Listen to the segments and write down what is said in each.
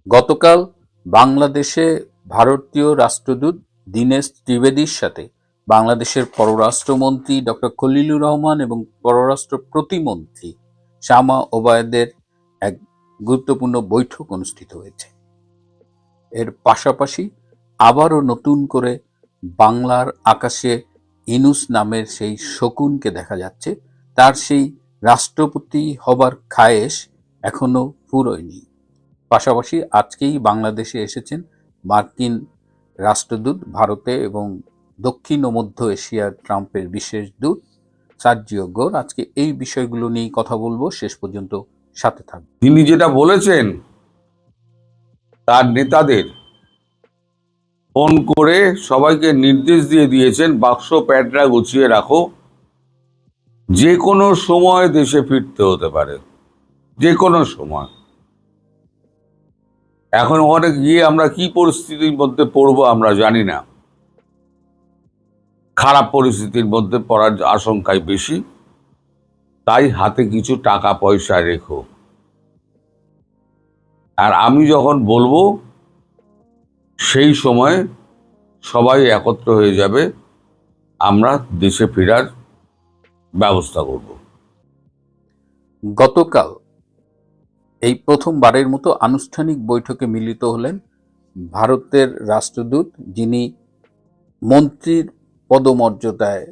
গতকাল বাংলাদেশে ভারতীয় রাষ্ট্রদূত দীনেশ ত্রিবেদীর সাথে বাংলাদেশের পররাষ্ট্রমন্ত্রী ডক্টর খলিলুর রহমান এবং পররাষ্ট্র প্রতিমন্ত্রী শামা ওবায়দের এক গুরুত্বপূর্ণ বৈঠক অনুষ্ঠিত হয়েছে। এর পাশাপাশি আবারও নতুন করে বাংলার আকাশে ইনুস নামের সেই শকুনকে দেখা যাচ্ছে। তার সেই রাষ্ট্রপতি হবার খায়েশ এখনো ফুরোয়নি। পাশাপাশি আজকেই বাংলাদেশে এসেছেন মার্কিন রাষ্ট্রদূত ভারতে এবং দক্ষিণ ও মধ্য এশিয়ার ট্রাম্পের বিশেষ দূত সার্জিও গোর। আজকে এই বিষয়গুলো নিয়ে কথা বলবো, শেষ পর্যন্ত সাথে থাকবে। তিনি যেটা বলেছেন, তার নেতাদের ফোন করে সবাইকে নির্দেশ দিয়ে দিয়েছেন, বাক্স প্যাডরা গুছিয়ে রাখো, যে কোনো সময় দেশে ফিরতে হতে পারে, যে কোনো সময়। এখন ওখানে গিয়ে আমরা কি পরিস্থিতির মধ্যে পড়বো আমরা জানি না। খারাপ পরিস্থিতির মধ্যে পড়ার আশঙ্কাই বেশি, তাই হাতে কিছু টাকা পয়সা রেখো। আর আমি যখন বলবো সেই সময় সবাই একত্র হয়ে যাবে, আমরা দেশে ফেরার ব্যবস্থা করব। গতকাল এই প্রথমবারের মতো আনুষ্ঠানিক বৈঠকে মিলিত হলেন ভারতের রাষ্ট্রদূত, যিনি মন্ত্রীর পদমর্যাদায়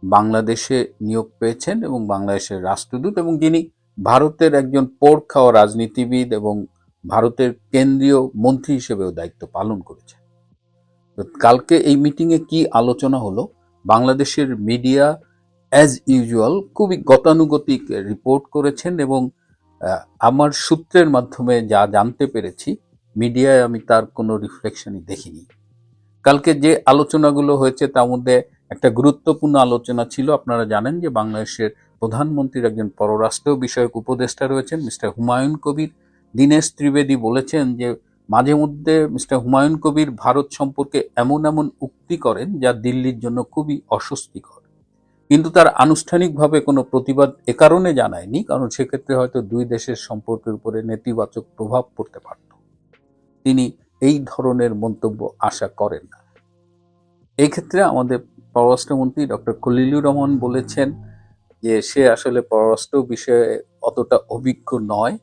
বাংলাদেশে নিয়োগ পেয়েছেন এবং বাংলাদেশের রাষ্ট্রদূত, এবং যিনি ভারতের একজন পোড় খাওয়া রাজনীতিবিদ এবং ভারতের কেন্দ্রীয় মন্ত্রী হিসেবেও দায়িত্ব পালন করেছেন। কালকে এই মিটিংয়ে কি আলোচনা হলো, বাংলাদেশের মিডিয়া অ্যাজ ইউজুয়াল খুবই গতানুগতিক রিপোর্ট করেছেন এবং আমার সূত্রের মাধ্যমে যা জানতে পেরেছি, মিডিয়ায় আমি তার কোনো রিফ্লেকশনই দেখিনি। কালকে যে আলোচনাগুলো হয়েছে তার মধ্যে একটা গুরুত্বপূর্ণ আলোচনা ছিল, আপনারা জানেন যে বাংলাদেশের প্রধানমন্ত্রীর একজন পররাষ্ট্র বিষয়ক উপদেষ্টা রয়েছেন মিস্টার হুমায়ুন কবির। দীনেশ ত্রিবেদী বলেছেন যে মাঝে মধ্যে মিস্টার হুমায়ুন কবির ভারত সম্পর্কে এমন এমন উক্তি করেন যা দিল্লির জন্য খুবই অস্বস্তিকর, কিন্তু তার আনুষ্ঠানিকভাবে কোনো প্রতিবাদ এ কারণে জানায়নি কারণ সেক্ষেত্রে হয়তো দুই দেশের সম্পর্কের উপরে নেতিবাচক প্রভাব পড়তে পারত। তিনি এই ধরনের মন্তব্য আশা করেন না। এই ক্ষেত্রে আমাদের পররাষ্ট্রমন্ত্রী ডক্টর খলিলুর রহমান বলেছেন যে সে আসলে পররাষ্ট্র বিষয়ে অতটা অভিজ্ঞ নয়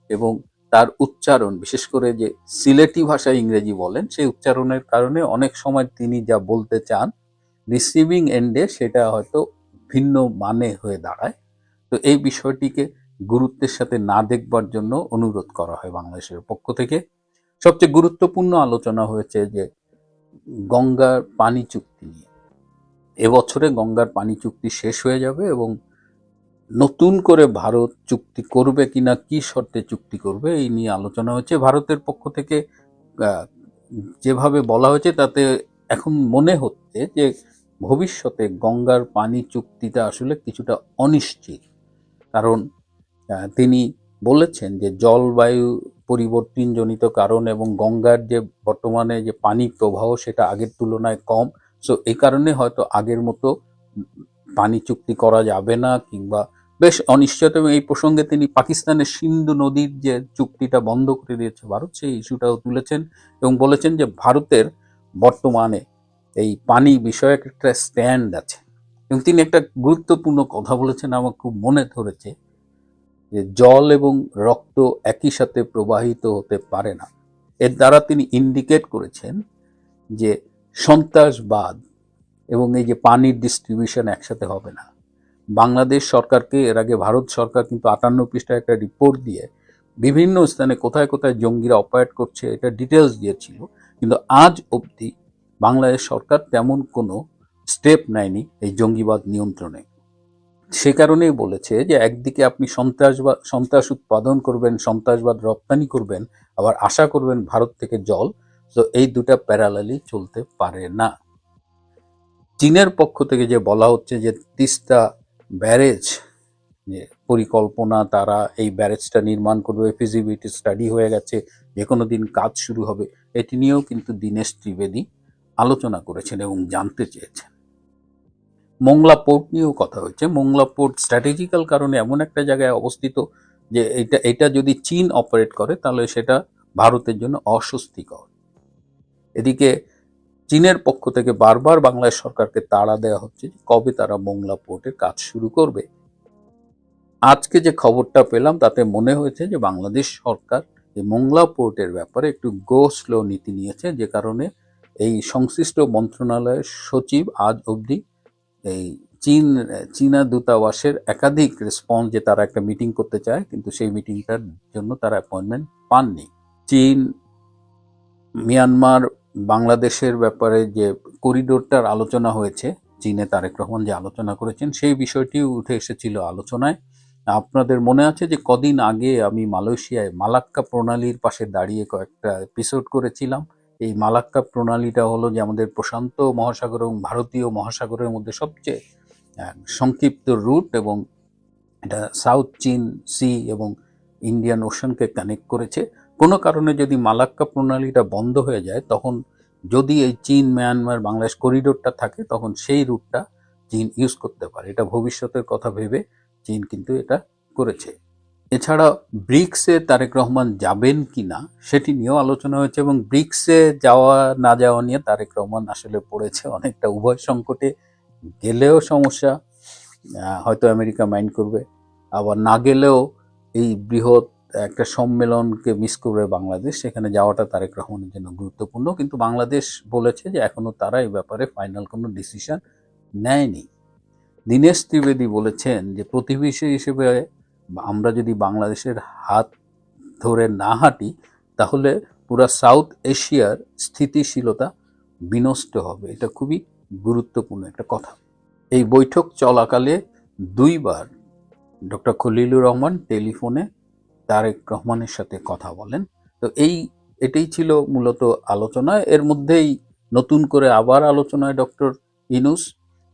এবং তার উচ্চারণ, বিশেষ করে যে সিলেটি ভাষায় ইংরেজি বলেন, সেই উচ্চারণের কারণে অনেক সময় তিনি যা বলতে চান রিসিভিং এন্ডে সেটা হয়তো ভিন্ন মানে হয়ে দাঁড়ায়। তো এই বিষয়টিকে গুরুত্বের সাথে না দেখবার জন্য অনুরোধ করা হয় বাংলাদেশের পক্ষ থেকে। সবচেয়ে গুরুত্বপূর্ণ আলোচনা হয়েছে যে গঙ্গার পানি চুক্তি নিয়ে। এবছরে গঙ্গার পানি চুক্তি শেষ হয়ে যাবে এবং নতুন করে ভারত চুক্তি করবে কিনা, কি শর্তে চুক্তি করবে, এই নিয়ে আলোচনা হচ্ছে। ভারতের পক্ষ থেকে যেভাবে বলা হয়েছে তাতে এখন মনে হচ্ছে যে ভবিষ্যতে গঙ্গার পানি চুক্তিটা আসলে কিছুটা অনিশ্চিত। কারণ তিনি বলেছেন যে জলবায়ু পরিবর্তনজনিত কারণ এবং গঙ্গার যে বর্তমানে যে পানি প্রবাহ সেটা আগের তুলনায় কম। সো এই কারণে হয়তো আগের মতো পানি চুক্তি করা যাবে না কিংবা বেশ অনিশ্চয়তা। এবং এই প্রসঙ্গে তিনি পাকিস্তানের সিন্ধু নদীর যে চুক্তিটা বন্ধ করে দিয়েছে ভারত, সেই ইস্যুটাও তুলেছেন এবং বলেছেন যে ভারতের বর্তমানে এই পানি বিষয়ক একটা স্ট্যান্ড আছে। এবং তিনি একটা গুরুত্বপূর্ণ কথা বলেছেন, আমার খুব মনে ধরেছে, যে জল এবং রক্ত একই সাথে প্রবাহিত হতে পারে না। এর দ্বারা তিনি ইন্ডিকেট করেছেন যে সন্ত্রাসবাদ এবং এই যে পানির ডিস্ট্রিবিউশন একসাথে হবে না। বাংলাদেশ সরকারকে এর আগে ভারত সরকার কিন্তু 58 পৃষ্ঠার একটা রিপোর্ট দিয়ে বিভিন্ন স্থানে কোথায় কোথায় জঙ্গিরা অপারেট করছে এটা ডিটেলস দিয়েছিল, কিন্তু আজ অবধি বাংলাদেশ সরকার তেমন কোনো স্টেপ নেয়নি এই জঙ্গিবাদ নিয়ন্ত্রণে। সে কারণেই বলেছে যে একদিকে আপনি সন্ত্রাস উৎপাদন করবেন, সন্ত্রাসবাদ রপ্তানি করবেন, আবার আশা করবেন ভারত থেকে জল, তো এই দুটা প্যারালালি চলতে পারে না। চীনের পক্ষ থেকে যে বলা হচ্ছে যে তিস্তা ব্যারেজ যে পরিকল্পনা, তারা এই ব্যারেজটা নির্মাণ করবে, ফিজিবিলিটি স্টাডি হয়ে গেছে, যে কোনো দিন কাজ শুরু হবে, এটি নিয়েও কিন্তু দীনেশ ত্রিবেদী আলোচনা করেছেন এবং জানতে চেয়েছেন। মোংলা পোর্ট নিয়েও কথা হয়েছে। মোংলা পোর্ট স্ট্র্যাটেজিক্যাল কারণে এমন একটা জায়গায় অবস্থিত যে এটা যদি চীন অপারেট করে তাহলে সেটা ভারতের জন্য অস্বস্তিকর। এদিকে চীনের পক্ষ থেকে বারবার বাংলাদেশ সরকারকে তাড়া দেওয়া হচ্ছে যে কবে তারা মোংলা পোর্টের কাজ শুরু করবে। আজকে যে খবরটা পেলাম তাতে মনে হয়েছে যে বাংলাদেশ সরকার এই মোংলা পোর্টের ব্যাপারে একটু গো স্লো নীতি নিয়েছে, যে কারণে এই সংশ্লিষ্ট মন্ত্রণালয়ের সচিব আজ অবধি এই চীনা দূতাবাসের একাধিক রেসপন্স যে তারা একটা মিটিং করতে চায়, কিন্তু সেই মিটিংটার জন্য তারা অ্যাপয়েন্টমেন্ট পাননি। চীন মিয়ানমার বাংলাদেশের ব্যাপারে যে করিডোরটার আলোচনা হয়েছে, চীনে তারেক রহমান যে আলোচনা করেছেন সেই বিষয়টিও উঠে এসেছিল আলোচনায়। আপনাদের মনে আছে যে কদিন আগে আমি মালয়েশিয়ায় মালাক্কা প্রণালীর পাশে দাঁড়িয়ে কয়েকটা এপিসোড করেছিলাম। এই মালাক্কা প্রণালীটা হলো যে আমাদের প্রশান্ত মহাসাগর এবং ভারতীয় মহাসাগরের মধ্যে সবচেয়ে সংক্ষিপ্ত রুট, এবং এটা সাউথ চীন সি এবং ইন্ডিয়ান ওশানকে কানেক্ট করেছে। কোনো কারণে যদি মালাক্কা প্রণালীটা বন্ধ হয়ে যায়, তখন যদি এই চীন মিয়ানমার বাংলাদেশ করিডোরটা থাকে, তখন সেই রুটটা চীন ইউজ করতে পারে। এটা ভবিষ্যতের কথা ভেবে চীন কিন্তু এটা করেছে। এছাড়া ব্রিক্সে তারেক রহমান যাবেন কিনা সেটি নিয়েও আলোচনা হয়েছে, এবং ব্রিক্সে যাওয়া না যাওয়া নিয়ে তারেক রহমান আসলে পড়েছে অনেকটা উভয় সংকটে। গেলেও সমস্যা, হয়তো আমেরিকা মাইন্ড করবে, আবার না গেলেও এই বৃহৎ একটা সম্মেলনকে মিস করবে বাংলাদেশ, সেখানে যাওয়াটা তারেক রহমানের জন্য গুরুত্বপূর্ণ। কিন্তু বাংলাদেশ বলেছে যে এখনো তারা এই ব্যাপারে ফাইনাল কোনো ডিসিশন নেয়নি। দীনেশ ত্রিবেদী বলেছেন যে প্রতিবেশী হিসেবে আমরা যদি বাংলাদেশের হাত ধরে না হাঁটি, তাহলে পুরা সাউথ এশিয়ার স্থিতিশীলতা বিনষ্ট হবে। এটা খুবই গুরুত্বপূর্ণ একটা কথা। এই বৈঠক চলাকালে দুইবার ডক্টর খলিলুর রহমান টেলিফোনে তারেক রহমানের সাথে কথা বলেন। তো এটাই ছিল মূলত আলোচনা। এর মধ্যেই নতুন করে আবার আলোচনায় ডক্টর ইনুস,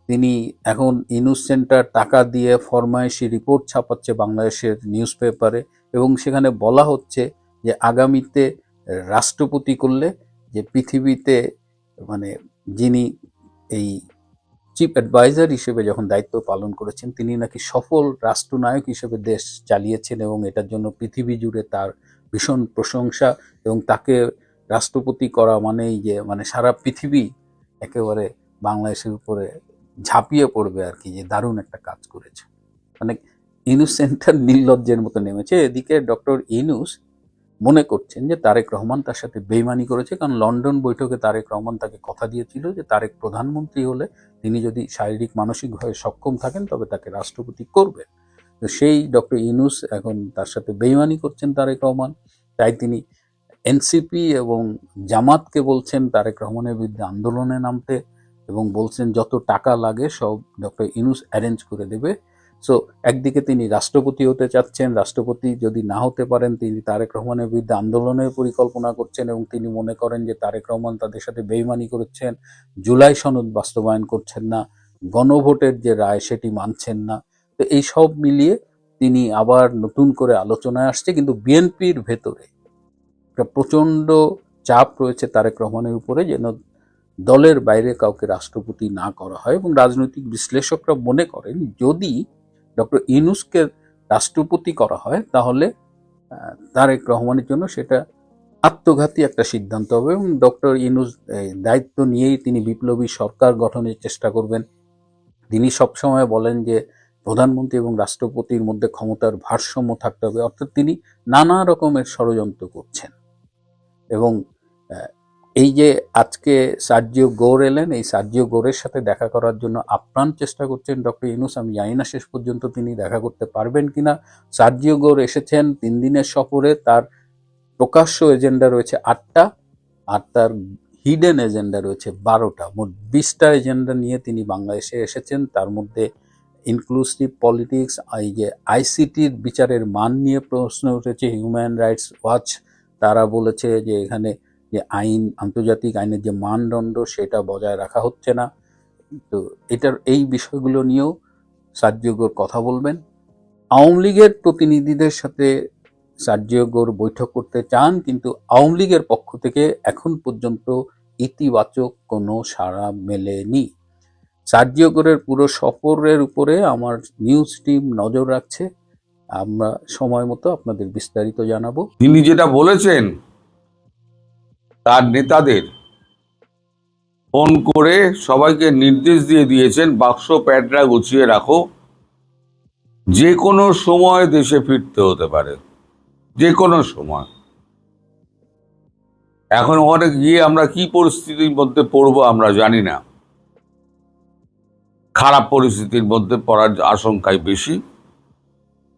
তিনি এখন ইনুস সেন্টার টাকা দিয়ে ফরমায়েশি রিপোর্ট ছাপাচ্ছে বাংলাদেশের নিউজ পেপারে, এবং সেখানে বলা হচ্ছে যে আগামীতে রাষ্ট্রপতি করলে যে পৃথিবীতে মানে যিনি এই চিফ অ্যাডভাইজার হিসেবে যখন দায়িত্ব পালন করেছেন, তিনি নাকি সফল রাষ্ট্রনায়ক হিসেবে দেশ চালিয়েছেন, এবং এটার জন্য পৃথিবী জুড়ে তার ভীষণ প্রশংসা, এবং তাকে রাষ্ট্রপতি করা মানেই যে মানে সারা পৃথিবী একেবারে বাংলাদেশের উপরে ঝাঁপিয়ে পড়বে আর কি, যে দারুণ একটা কাজ করেছে। মানে ইনুস সেন্টার নির্লজ্জের মতো নেমেছে। এদিকে ডক্টর ইনুস মনে করছেন যে তারেক রহমান তার সাথে বেইমানি করেছে, কারণ লন্ডন বৈঠকে তারেক রহমান তাকে কথা দিয়েছিল যে তারেক প্রধানমন্ত্রী হলে তিনি যদি শারীরিক মানসিকভাবে সক্ষম থাকেন তবে তাকে রাষ্ট্রপতি করবেন। তো সেই ডক্টর ইউনূস এখন তার সাথে বেইমানি করছেন তারেক রহমান, তাই তিনি এনসিপি এবং জামাতকে বলছেন তারেক রহমানের বিরুদ্ধে আন্দোলনে নামতে, এবং বলছেন যত টাকা লাগে সব ডক্টর ইউনূস অ্যারেঞ্জ করে দেবে। সো একদিকে তিনি রাষ্ট্রপতি হতে চাচ্ছেন, রাষ্ট্রপতি যদি না হতে পারেন তিনি তারেক রহমানের বিরুদ্ধে আন্দোলনের পরিকল্পনা করছেন, এবং তিনি মনে করেন যে তারেক রহমান তাদের সাথে বেইমানি করেছেন, জুলাই সনদ বাস্তবায়ন করছেন না, গণভোটের যে রায় সেটি মানছেন না। তো এই সব মিলিয়ে তিনি আবার নতুন করে আলোচনায় আসছে, কিন্তু বিএনপির ভেতরে একটা প্রচণ্ড চাপ রয়েছে তারেক রহমানের উপরে যেন দলের বাইরে কাউকে রাষ্ট্রপতি না করা হয়, এবং রাজনৈতিক বিশ্লেষকরা মনে করেন যদি ডক্টর ইউনূসকে রাষ্ট্রপতি করা হয় তাহলে তারেক রহমানের জন্য সেটা আত্মঘাতী একটা সিদ্ধান্ত হবে, এবং ডক্টর ইউনূস দায়িত্ব নিয়েই তিনি বিপ্লবী সরকার গঠনের চেষ্টা করবেন। তিনি সবসময় বলেন যে প্রধানমন্ত্রী এবং রাষ্ট্রপতির মধ্যে ক্ষমতার ভারসাম্য থাকতে হবে, অর্থাৎ তিনি নানা রকমের ষড়যন্ত্র করছেন। এবং এই যে আজকে সার্জিও গোর এলেন, এই সার্জিও গোরের সাথে দেখা করার জন্য আপ্রাণ চেষ্টা করছেন ডক্টর ইউনূস। আমি জানি না শেষ পর্যন্ত তিনি দেখা করতে পারবেন কিনা। সার্জিও গোর এসেছেন 3 দিনের সফরে, তার প্রকাশ্য এজেন্ডা রয়েছে 8টা, আর তার হিডেন এজেন্ডা রয়েছে 12টা। মোট 20টা এজেন্ডা নিয়ে তিনি বাংলাদেশে এসেছেন। তার মধ্যে ইনক্লুসিভ পলিটিক্স, এই যে আইসিটির বিচারের মান নিয়ে প্রশ্ন উঠেছে। হিউম্যান রাইটস ওয়াচ তারা বলেছে যে এখানে যে আইন, আন্তর্জাতিক আইনের যে মানদণ্ড সেটা বজায় রাখা হচ্ছে না। তো এই বিষয়গুলো নিয়েও সার্জিও গোর কথা বলবেন। আওয়ামী লীগের প্রতিনিধিদের সাথে সার্জিও গোর বৈঠক করতে চান, কিন্তু আওয়ামী লীগের পক্ষ থেকে এখন পর্যন্ত ইতিবাচক কোনো সাড়া মেলেনি। সার্জিও গোরের পুরো সফরের উপরে আমার নিউজ টিম নজর রাখছে। আমরা সময় মতো আপনাদের বিস্তারিত জানাবো। তিনি যেটা বলেছেন তার নেতাদের ফোন করে সবাইকে নির্দেশ দিয়ে দিয়েছেন, বাক্স প্যাডরা গুছিয়ে রাখো, যে কোনো সময় দেশে ফিরতে হতে পারে, যে কোনো সময়। এখন ওখানে গিয়ে আমরা কি পরিস্থিতির মধ্যে পড়বো আমরা জানি না। খারাপ পরিস্থিতির মধ্যে পড়ার আশঙ্কাই বেশি,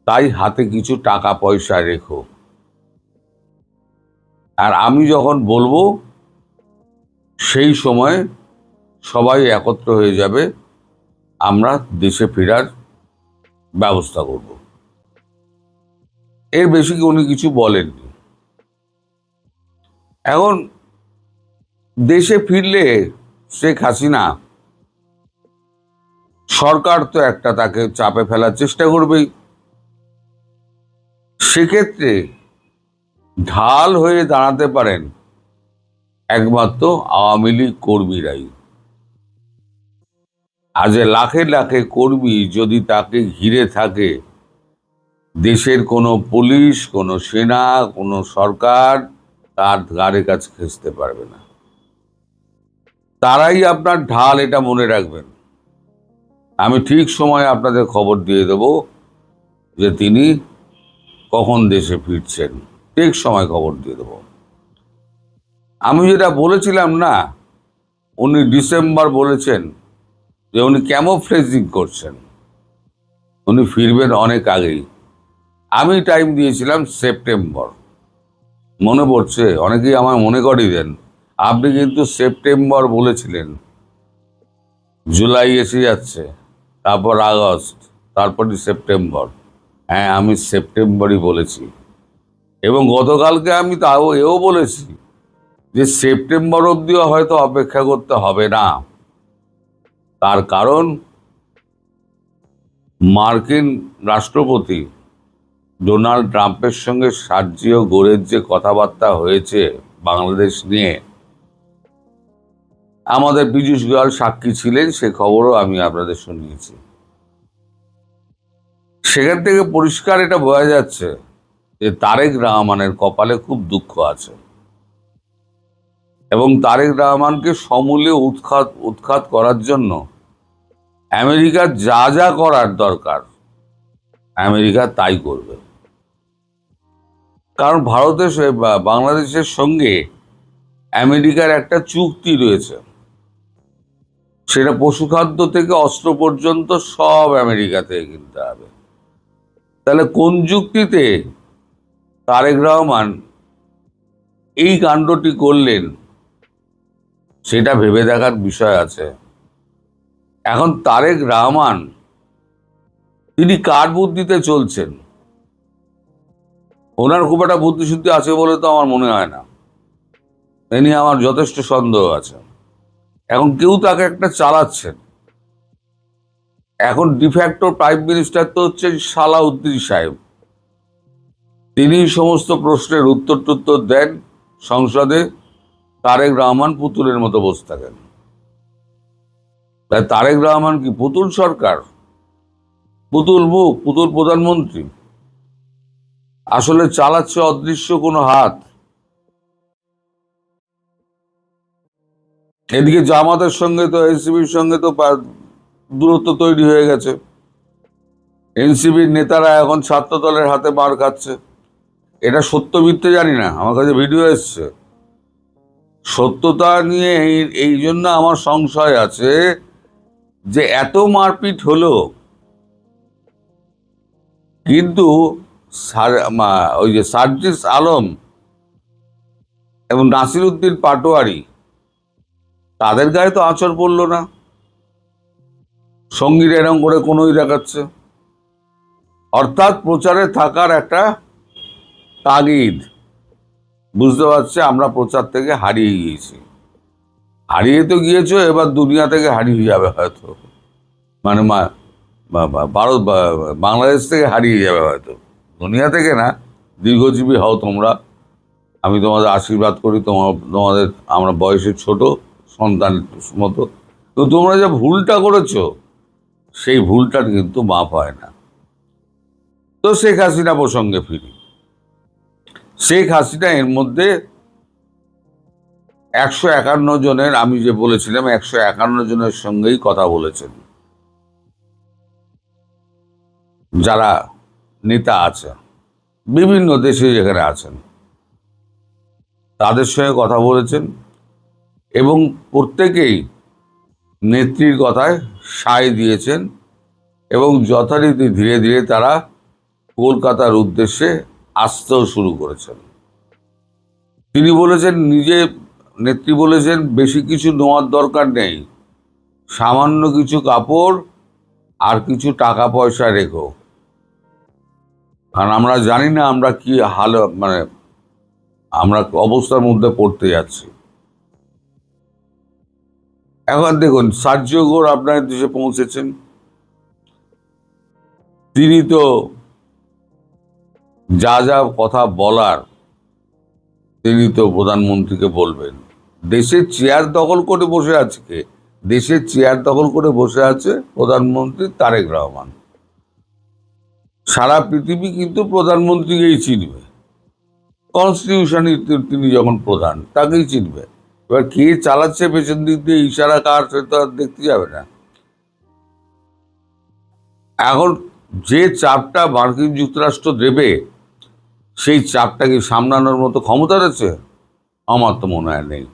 তাই হাতে কিছু টাকা পয়সা রেখো। আর আমি যখন বলবো সেই সময় সবাই একত্র হয়ে যাবে, আমরা দেশে ফেরার ব্যবস্থা করব। এর বেশি উনি কিছু বলেননি। এখন দেশে ফিরলে শেখ হাসিনা সরকার তো একটা তাকে চাপে ফেলার চেষ্টা করবেই। সেক্ষেত্রে ঢাল হয়ে দাঁড়াতে পারেন একমাত্র আওয়ামী লীগ কর্মীরাই। আজ লাখে লাখে কর্মী যদি তাকে ঘিরে থাকে, দেশের কোনো পুলিশ, কোনো সেনা, কোনো সরকার তার ধারে কাছে ঘেঁষতে পারবে না। তারাই আপনার ঢাল, এটা মনে রাখবেন। আমি ঠিক সময়ে আপনাদের খবর দিয়ে দেব যে তিনি কখন দেশে ফিরছেন, ঠিক সময় খবর দিয়ে দেব। আমি যেটা বলেছিলাম না, উনি ডিসেম্বর বলেছেন যে উনি ক্যামোফ্লেজিং করছেন, উনি ফিরবেন অনেক আগেই। আমি টাইম দিয়েছিলাম সেপ্টেম্বর, মনে পড়ছে? অনেকেই আমায় মনে করিয়ে দেন, আপনি কিন্তু সেপ্টেম্বর বলেছিলেন। জুলাই এসে যাচ্ছে, তারপর আগস্ট, তারপরে সেপ্টেম্বর। হ্যাঁ, আমি সেপ্টেম্বরই বলেছি। এবং গতকালকে আমি তাও এও বলেছি যে সেপ্টেম্বর অবধিও হয়তো অপেক্ষা করতে হবে না। তার কারণ মার্কিন রাষ্ট্রপতি ডোনাল্ড ট্রাম্পের সঙ্গে সার্জিও গোরের যে কথাবার্তা হয়েছে বাংলাদেশ নিয়ে, আমাদের পীযূষ গোয়াল সাক্ষী ছিলেন, সে খবরও আমি আপনাদের শুনিয়েছি। সেখান থেকে পরিষ্কার এটা বোঝা যাচ্ছে যে তারেক রহমানের কপালে খুব দুঃখ আছে, এবং তারেক রহমানকে সমূলে উৎখাত করার জন্য আমেরিকার যা যা করার দরকার আমেরিকা তাই করবে। কারণ বাংলাদেশের সঙ্গে আমেরিকার একটা চুক্তি রয়েছে, সেটা পশুখাদ্য থেকে অস্ত্র পর্যন্ত সব আমেরিকা থেকে কিনতে হবে। তাহলে কোন যুক্তিতে তারেক রহমান এই কাণ্ডটি করলেন সেটা ভেবে দেখার বিষয় আছে। এখন তারেক রহমান তিনি কার বুদ্ধিতে চলছেন? ওনার খুব একটা বুদ্ধিশুদ্ধি আছে বলে তো আমার মনে হয় না। এ নিয়ে আমার যথেষ্ট সন্দেহ আছে। এখন কেউ তাকে একটা চালাচ্ছেন। এখন ডিফ্যাক্টো প্রাইম মিনিস্টার তো হচ্ছে সালাউদ্দিন সাহেব। তিনি সমস্ত প্রশ্নের উত্তর দেন সংসদে, তারেক রহমান পুতুলের মতো বসে থাকেন। তাই তারেক রহমান কি পুতুল সরকার, পুতুল মুখ, পুতুল প্রধানমন্ত্রী? আসলে চালাচ্ছে অদৃশ্য কোনো হাত। এদিকে জামাতের সঙ্গে তো, এনসিপির সঙ্গে তো দূরত্ব তৈরি হয়ে গেছে। এনসিপির নেতারা এখন ছাত্র দলের হাতে মার খাচ্ছে। এটা সত্য মিথ্যে জানি না, আমার কাছে ভিডিও এসছে। সত্যতা নিয়ে এই জন্য আমার সংশয় আছে যে এত মারপিট হলো, কিন্তু ওই যে সার্জিস আলম এবং নাসিরউদ্দিন পাটোয়ারি, তাদের গায়ে তো আঁচড় পড়ল না। সঙ্গীরা এরকম করে কোনোই দেখাচ্ছে, অর্থাৎ প্রচারে থাকার একটা তাগিদ। বুঝতে পারছে আমরা প্রচার থেকে হারিয়ে গিয়েছি। হারিয়ে তো গিয়েছো, এবার দুনিয়া থেকে হারিয়ে যাবে হয়তো, মানে ভারত বাংলাদেশ থেকে হারিয়ে যাবে হয়তো, দুনিয়া থেকে না। দীর্ঘজীবী হও তোমরা, আমি তোমাদের আশীর্বাদ করি। তোমাদের আমরা বয়সে ছোট, সন্তানের মতো, তো তোমরা যে ভুলটা করেছো সেই ভুলটা কিন্তু মাপ হয় না। তো শেখ হাসিনা প্রসঙ্গে ফিরি। শেখ হাসিনা এর মধ্যে 151 জনের, আমি যে বলেছিলাম 151 জনের সঙ্গেই কথা বলেছেন, যারা নেতা আছে বিভিন্ন দেশে যেখানে আছেন তাদের সঙ্গে কথা বলেছেন, এবং প্রত্যেকেই নেত্রীর কথায় সায় দিয়েছেন এবং যথারীতি ধীরে ধীরে তারা কলকাতার উদ্দেশ্যে আসতেও শুরু করেছেন। তিনি বলেছেন, নেত্রী বলেছেন, বেশি কিছু নেওয়ার দরকার নেই, সামান্য কিছু কাপড় আর কিছু টাকা পয়সা রেখো, কারণ আমরা জানি না আমরা কি আমরা অবস্থার মধ্যে পড়তে যাচ্ছি। এখন দেখুন, সার্জিও ঘোর আপনার দেশে পৌঁছেছেন। তিনি তো যা যা কথা বলার তিনি তো প্রধানমন্ত্রীকে বলবেন। দেশের চেয়ার দখল করে বসে আছে কে? দেশের চেয়ার দখল করে বসে আছে প্রধানমন্ত্রী তারেক রহমান। সারা পৃথিবী কিন্তু প্রধানমন্ত্রীকেই চিনবে, কনস্টিটিউশনে তিনি যখন প্রধান তাকেই চিনবে। এবার কে চালাচ্ছে পেছন দিক দিয়ে ইশারা কার, সেটা দেখতে যাবে না। এখন যে চাপটা মার্কিন যুক্তরাষ্ট্র দেবে, সেই চাপটাকে সামলানোর মতো ক্ষমতা রয়েছে? আমার তো মনে হয় নেই।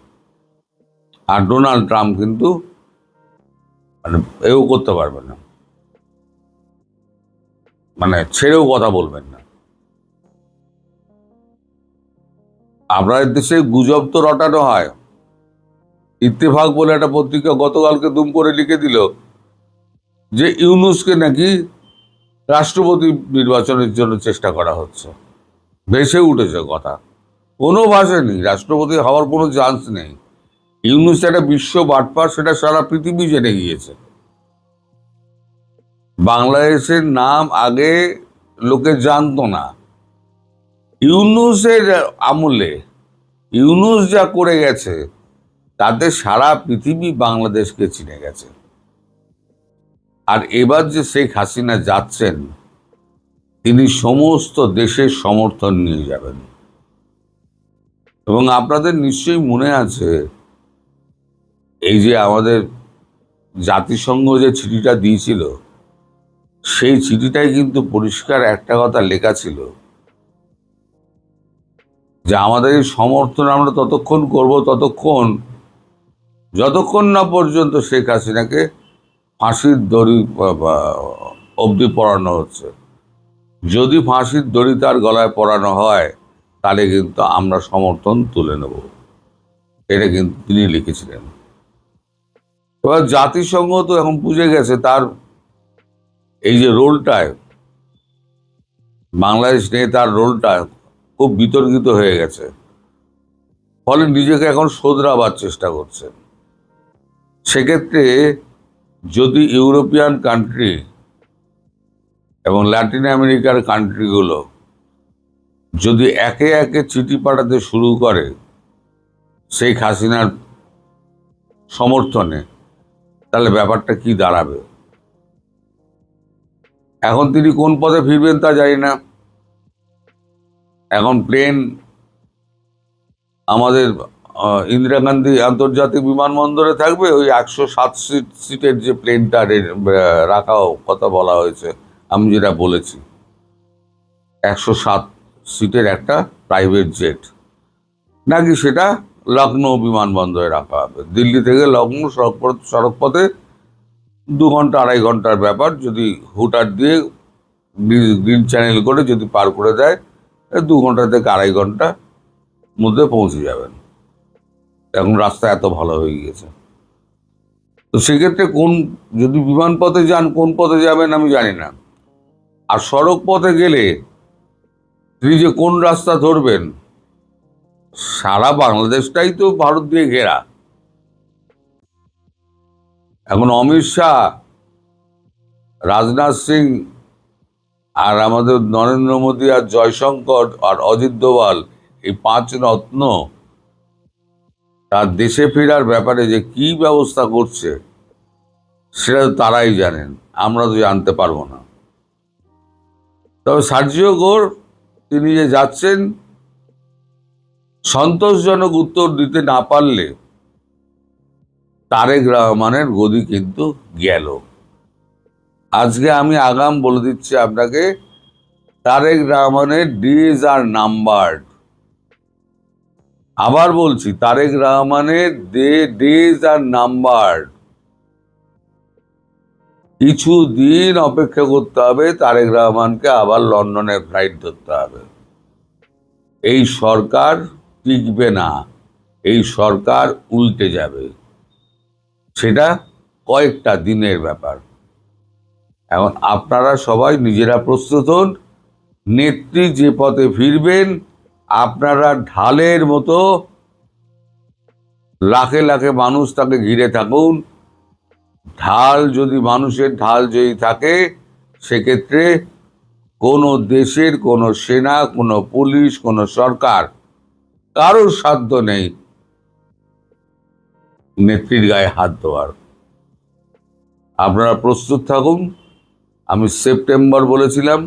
আর ডোনাল্ড ট্রাম্প কিন্তু এও করতে পারবে না, ছেড়েও কথা বলবেন না। আপনাদের দেশে গুজব তো রটানো হয়। ইত্তেফাক বলে একটা পত্রিকা গতকালকে দুম করে লিখে দিল যে ইউনূসকে নাকি রাষ্ট্রপতি নির্বাচনের জন্য চেষ্টা করা হচ্ছে। ভেসে উঠেছে কথা, কোনো ভাষায় রাষ্ট্রপতি হওয়ার কোনো চান্স নেই। ইউনূস একটা বিশ্ব বাটপার, সেটা সারা পৃথিবী জেনে গিয়েছে। বাংলাদেশের নাম আগে লোকে জানতো না। ইউনূসের আমলে ইউনূস যা করে গেছে তাতে সারা পৃথিবী বাংলাদেশকে চিনে গেছে। আর এবার যে শেখ হাসিনা যাচ্ছেন, তিনি সমস্ত দেশের সমর্থন নিয়ে যাবেন। এবং আপনাদের নিশ্চয়ই মনে আছে, এই যে আমাদের জাতিসংঘ যে চিঠিটা দিয়েছিল, সেই চিঠিটাই কিন্তু পরিষ্কার একটা কথা লেখা ছিল যে আমাদের এই সমর্থন আমরা ততক্ষণ করব যতক্ষণ না পর্যন্ত শেখ হাসিনাকে ফাঁসির দড়ি অবধি পড়ানো হচ্ছে। যদি ফাঁসির দড়ি তার গলায় পড়ানো হয়, তাহলে কিন্তু আমরা সমর্থন তুলে নেব। এটা কিন্তু তিনি লিখেছিলেন। এবার জাতিসংঘ তো এখন বুঝে গেছে তার এই যে রোলটায় বাংলাদেশ নিয়ে তার রোলটা খুব বিতর্কিত হয়ে গেছে, ফলে নিজেকে এখন শোধরাবার চেষ্টা করছে। সেক্ষেত্রে যদি ইউরোপিয়ান কান্ট্রি এবং ল্যাটিন আমেরিকার কান্ট্রিগুলো যদি একে একে চিঠি পাঠাতে শুরু করে শেখ হাসিনার সমর্থনে, তাহলে ব্যাপারটা কি দাঁড়াবে? এখন তিনি কোন পথে ফিরবেন তা জানি না। এখন প্লেন আমাদের ইন্দিরা গান্ধী আন্তর্জাতিক বিমানবন্দরে থাকবে, ওই 107 সিটের যে প্লেনটা রাখাও কথা বলা হয়েছে, আমি যেটা বলেছি 107 সিটের একটা প্রাইভেট জেট, নাকি সেটা লখনৌ বিমানবন্দরে রাখা হবে। দিল্লি থেকে লখনৌ সড়কপথে 2 ঘন্টা 2.5 ঘন্টার ব্যাপার। যদি হুটার দিয়ে গ্রিন চ্যানেল করে যদি পার করে দেয়, 2 ঘন্টা থেকে 2.5 ঘন্টা মধ্যে পৌঁছে যাবেন। এখন রাস্তা এত ভালো হয়ে গিয়েছে। তো সেক্ষেত্রে যদি বিমান পথে যান, কোন পথে যাবেন আমি জানি না। আর সড়ক পথে গেলে তিনি যে কোন রাস্তা ধরবেন, সারা বাংলাদেশটাই তো ভারত দিয়ে ঘেরা। এখন অমিত শাহ, রাজনাথ সিং আর আমাদের নরেন্দ্র মোদী আর জয়শঙ্কর আর অজিত দোভাল, এই 5 রত্ন তার দেশে ফেরার ব্যাপারে যে কি ব্যবস্থা করছে সেটা তো তারাই জানেন, আমরা তো জানতে পারবো না। তবে সার্জিও ঘোর তিনি যে যাচ্ছেন, সন্তোষজনক উত্তর দিতে না পারলে তারেক রহমানের গদি কিন্তু গেল। আজকে আমি আগাম বলে দিচ্ছি আপনাকে, তারেক রহমানের ডেজ আর নাম্বারড। আবার বলছি, তারেক রহমানের ডেজ আর নাম্বারড। কিছু দিন অপেক্ষা করতে হবে, তারেক রহমানকে আবার লন্ডনের ফ্লাইট ধরতে হবে। এই সরকার টিকবে না, এই সরকার উল্টে যাবে, সেটা কয়েকটা দিনের ব্যাপার। এখন আপনারা সবাই নিজেরা প্রস্তুত হন। নেত্রী যে পথে ফিরবেন, আপনারা ঢালের মতো লাখে লাখে মানুষ তাকে ঘিরে থাকুন। ঢাল যদি মানুষের ঢাল যদি থাকে, সেক্ষেত্রে কোনো দেশের কোনো সেনা, কোনো পুলিশ, কোনো সরকার, কারোর সাধ্য নেই নেত্রীর গায়ে হাত দেওয়ার। আপনারা প্রস্তুত থাকুন। আমি সেপ্টেম্বর বলেছিলাম,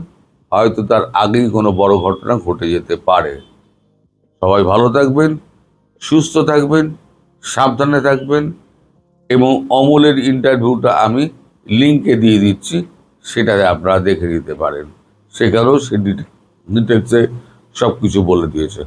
হয়তো তার আগেই কোনো বড় ঘটনা ঘটে যেতে পারে। সবাই ভালো থাকবেন, সুস্থ থাকবেন, সাবধানে থাকবেন, এবং অমলের ইন্টারভিউটা আমি লিঙ্কে দিয়ে দিচ্ছি, সেটাতে আপনারা দেখে নিতে পারেন। সেখানেও সে ডিটেলসে সব কিছু বলে দিয়েছে।